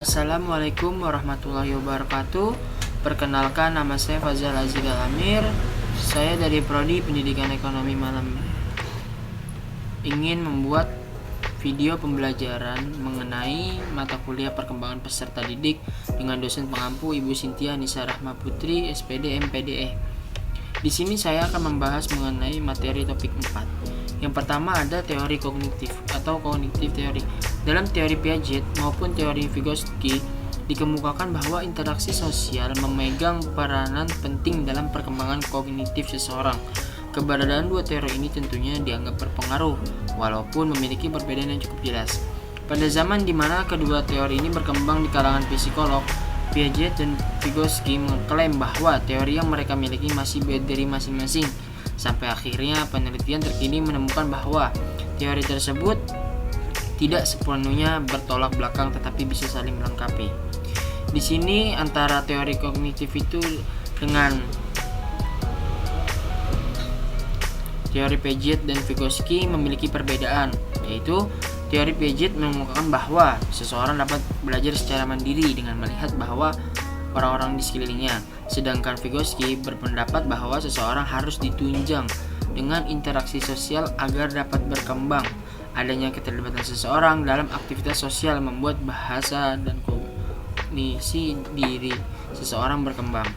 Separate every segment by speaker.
Speaker 1: Assalamualaikum warahmatullahi wabarakatuh. Perkenalkan, nama saya Fazal Azizal Amir. Saya dari Prodi Pendidikan Ekonomi Malam ingin membuat video pembelajaran mengenai mata kuliah perkembangan peserta didik dengan dosen pengampu Ibu Cynthia Nisa Rahma Putri, SPD MPDE. Di sini saya akan membahas mengenai materi topik 4. Yang pertama ada teori kognitif atau cognitive theory. Dalam teori Piaget maupun teori Vygotsky dikemukakan bahwa interaksi sosial memegang peranan penting dalam perkembangan kognitif seseorang. Keberadaan dua teori ini tentunya dianggap berpengaruh, walaupun memiliki perbedaan yang cukup jelas. Pada zaman di mana kedua teori ini berkembang di kalangan psikolog, Piaget dan Vygotsky mengklaim bahwa teori yang mereka miliki masih berdiri masing-masing. Sampai akhirnya penelitian terkini menemukan bahwa teori tersebut tidak sepenuhnya bertolak belakang tetapi bisa saling melengkapi. Di sini antara teori kognitif itu dengan teori Piaget dan Vygotsky memiliki perbedaan, yaitu teori Piaget mengemukakan bahwa seseorang dapat belajar secara mandiri dengan melihat bahwa orang-orang di sekelilingnya, sedangkan Vygotsky berpendapat bahwa seseorang harus ditunjang dengan interaksi sosial agar dapat berkembang. Adanya keterlibatan seseorang dalam aktivitas sosial membuat bahasa dan kognisi diri seseorang berkembang.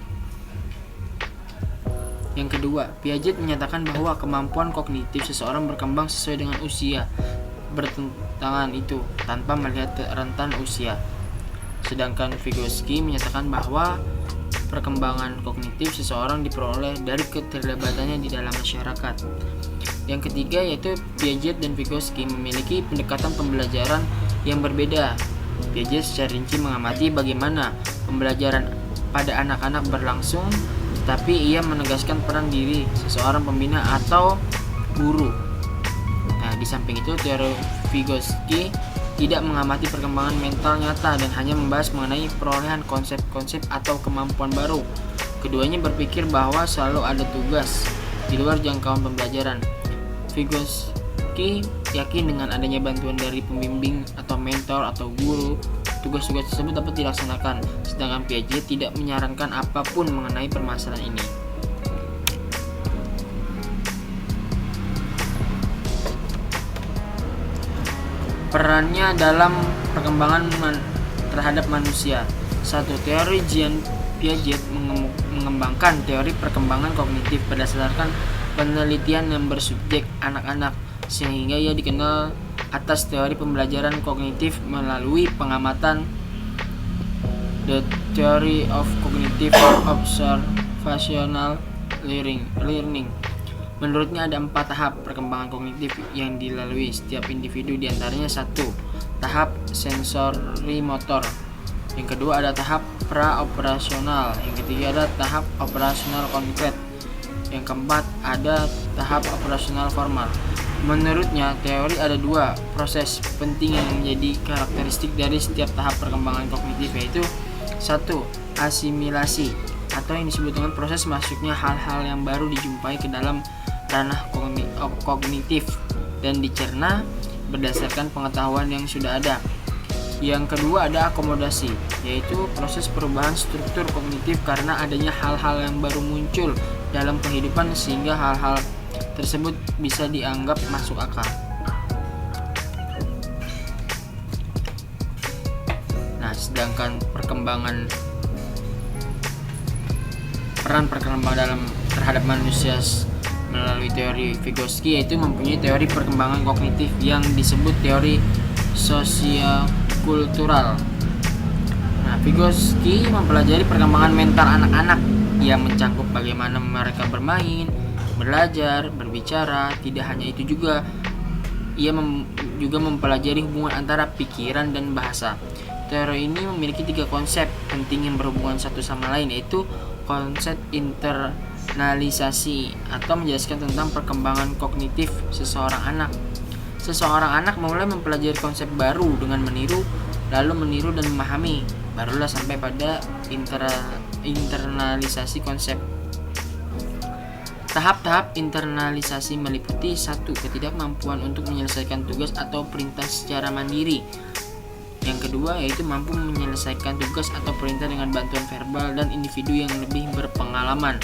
Speaker 1: Yang kedua, Piaget menyatakan bahwa kemampuan kognitif seseorang berkembang sesuai dengan usia, bertentangan itu tanpa melihat rentan usia. Sedangkan Vygotsky menyatakan bahwa perkembangan kognitif seseorang diperoleh dari keterlibatannya di dalam masyarakat. Yang ketiga yaitu Piaget dan Vygotsky memiliki pendekatan pembelajaran yang berbeda. Piaget secara rinci mengamati bagaimana pembelajaran pada anak-anak berlangsung, tetapi ia menegaskan peran diri seseorang pembina atau guru. Nah, di samping itu teori Vygotsky tidak mengamati perkembangan mental nyata dan hanya membahas mengenai perolehan konsep-konsep atau kemampuan baru. Keduanya berpikir bahwa selalu ada tugas di luar jangkauan pembelajaran. Vygotsky yakin dengan adanya bantuan dari pembimbing atau mentor atau guru, tugas-tugas tersebut dapat dilaksanakan, sedangkan Piaget tidak menyarankan apapun mengenai permasalahan ini. Perannya dalam perkembangan terhadap manusia. 1. Teori Jean Piaget mengembangkan teori perkembangan kognitif berdasarkan penelitian yang bersubjek anak-anak, sehingga ia dikenal atas teori pembelajaran kognitif melalui pengamatan The Theory of Cognitive Observational Learning. Menurutnya ada 4 tahap perkembangan kognitif yang dilalui setiap individu, diantaranya 1. Tahap sensori motor. Yang kedua ada tahap pra-operasional. Yang ketiga ada tahap operasional konkret. Yang keempat ada tahap operasional formal. Menurutnya teori ada 2 proses penting yang menjadi karakteristik dari setiap tahap perkembangan kognitif, yaitu 1. Asimilasi atau yang disebut dengan proses masuknya hal-hal yang baru dijumpai ke dalam ranah kognitif dan dicerna berdasarkan pengetahuan yang sudah ada. Yang kedua ada akomodasi, yaitu proses perubahan struktur kognitif karena adanya hal-hal yang baru muncul dalam kehidupan sehingga hal-hal tersebut bisa dianggap masuk akal. Nah, sedangkan peran perkembangan terhadap manusia melalui teori Vygotsky yaitu mempunyai teori perkembangan kognitif yang disebut teori sosiokultural. Nah, Vygotsky mempelajari perkembangan mental anak-anak yang mencakup bagaimana mereka bermain, belajar, berbicara. Tidak hanya itu juga, ia juga mempelajari hubungan antara pikiran dan bahasa. Teori ini memiliki 3 konsep penting yang berhubungan satu sama lain, yaitu konsep internalisasi atau menjelaskan tentang perkembangan kognitif seseorang anak. Seseorang anak mulai mempelajari konsep baru dengan meniru, lalu meniru dan memahami, barulah sampai pada internalisasi konsep. Tahap-tahap internalisasi meliputi 1. Ketidakmampuan untuk menyelesaikan tugas atau perintah secara mandiri. Yang kedua yaitu mampu menyelesaikan tugas atau perintah dengan bantuan verbal dan individu yang lebih berpengalaman.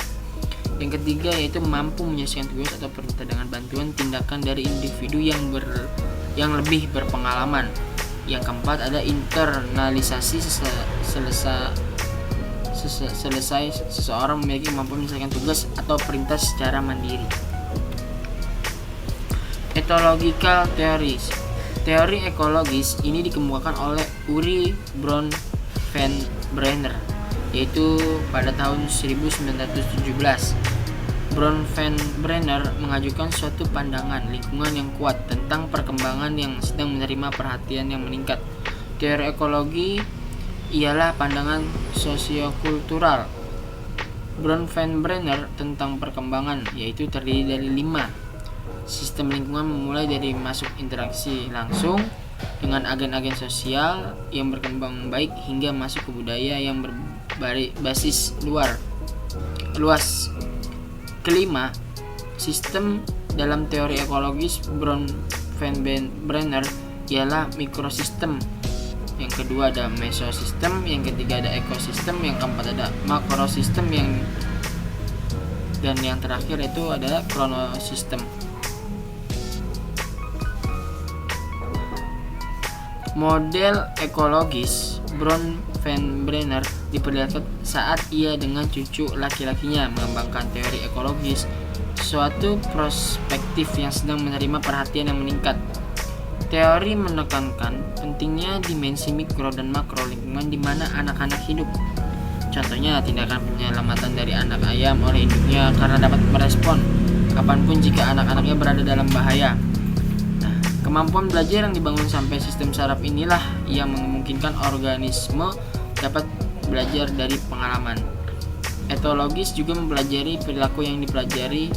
Speaker 1: Yang ketiga yaitu mampu menyelesaikan tugas atau perintah dengan bantuan tindakan dari individu yang lebih berpengalaman. Yang keempat ada internalisasi selesai seseorang memiliki kemampuan menyelesaikan tugas atau perintah secara mandiri. Ethological theories. Teori ekologis ini dikemukakan oleh Uri Bronfenbrenner yaitu pada tahun 1917. Bronfenbrenner mengajukan suatu pandangan lingkungan yang kuat tentang perkembangan yang sedang menerima perhatian yang meningkat. Teori ekologi ialah pandangan sosiokultural Bronfenbrenner tentang perkembangan, yaitu terdiri dari 5 sistem lingkungan, memulai dari masuk interaksi langsung dengan agen-agen sosial yang berkembang baik hingga masuk ke budaya yang berbasis luas. Kelima, sistem dalam teori ekologis Bronfenbrenner ialah mikrosistem. Yang kedua ada mesosistem, yang ketiga ada ekosistem, yang keempat ada makrosistem, dan yang terakhir itu adalah kronosistem. Model ekologis Bronfenbrenner diperlihatkan saat ia dengan cucu laki-lakinya mengembangkan teori ekologis, suatu perspektif yang sedang menerima perhatian yang meningkat. Teori menekankan pentingnya dimensi mikro dan makro lingkungan di mana anak-anak hidup. Contohnya tindakan penyelamatan dari anak ayam oleh induknya karena dapat merespon kapanpun jika anak-anaknya berada dalam bahaya. Kemampuan belajar yang dibangun sampai sistem saraf inilah yang memungkinkan organisme dapat belajar dari pengalaman. Etologis juga mempelajari perilaku yang dipelajari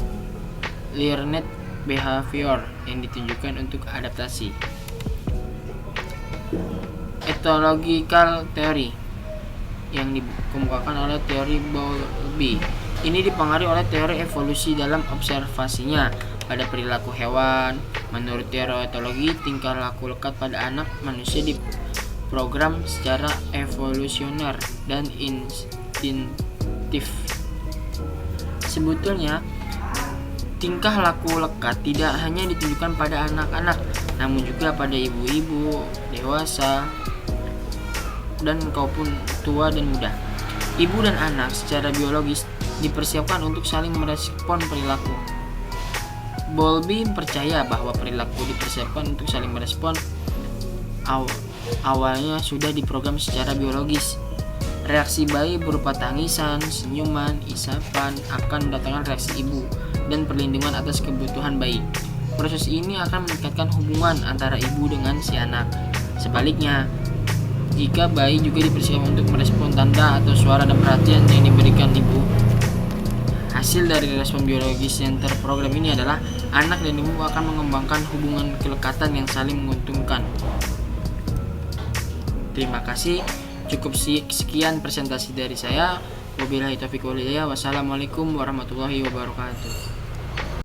Speaker 1: learned behavior yang ditunjukkan untuk adaptasi. Ethological theory yang dikemukakan oleh teori Bowlby ini dipengaruhi oleh teori evolusi dalam observasinya pada perilaku hewan. Menurut teori etologi, tingkah laku lekat pada anak manusia diprogram secara evolusioner dan instintif. Sebetulnya, tingkah laku lekat tidak hanya ditunjukkan pada anak-anak, namun juga pada ibu-ibu, dewasa, dan maupun tua dan muda. Ibu dan anak secara biologis dipersiapkan untuk saling merespon perilaku. Bowlby percaya bahwa perilaku dipersiapkan untuk saling merespon awalnya sudah diprogram secara biologis. Reaksi bayi berupa tangisan, senyuman, isapan akan mendatangkan reaksi ibu dan perlindungan atas kebutuhan bayi. Proses ini akan meningkatkan hubungan antara ibu dengan si anak. Sebaliknya, jika bayi juga dipersiapkan untuk merespon tanda atau suara dan perhatian yang diberikan ibu, hasil dari respon biologis yang terprogram ini adalah anak dan ibu akan mengembangkan hubungan kelekatan yang saling menguntungkan. Terima kasih. Cukup sekian presentasi dari saya. Wabillahi taufiq wal hidayah. Wassalamualaikum warahmatullahi wabarakatuh.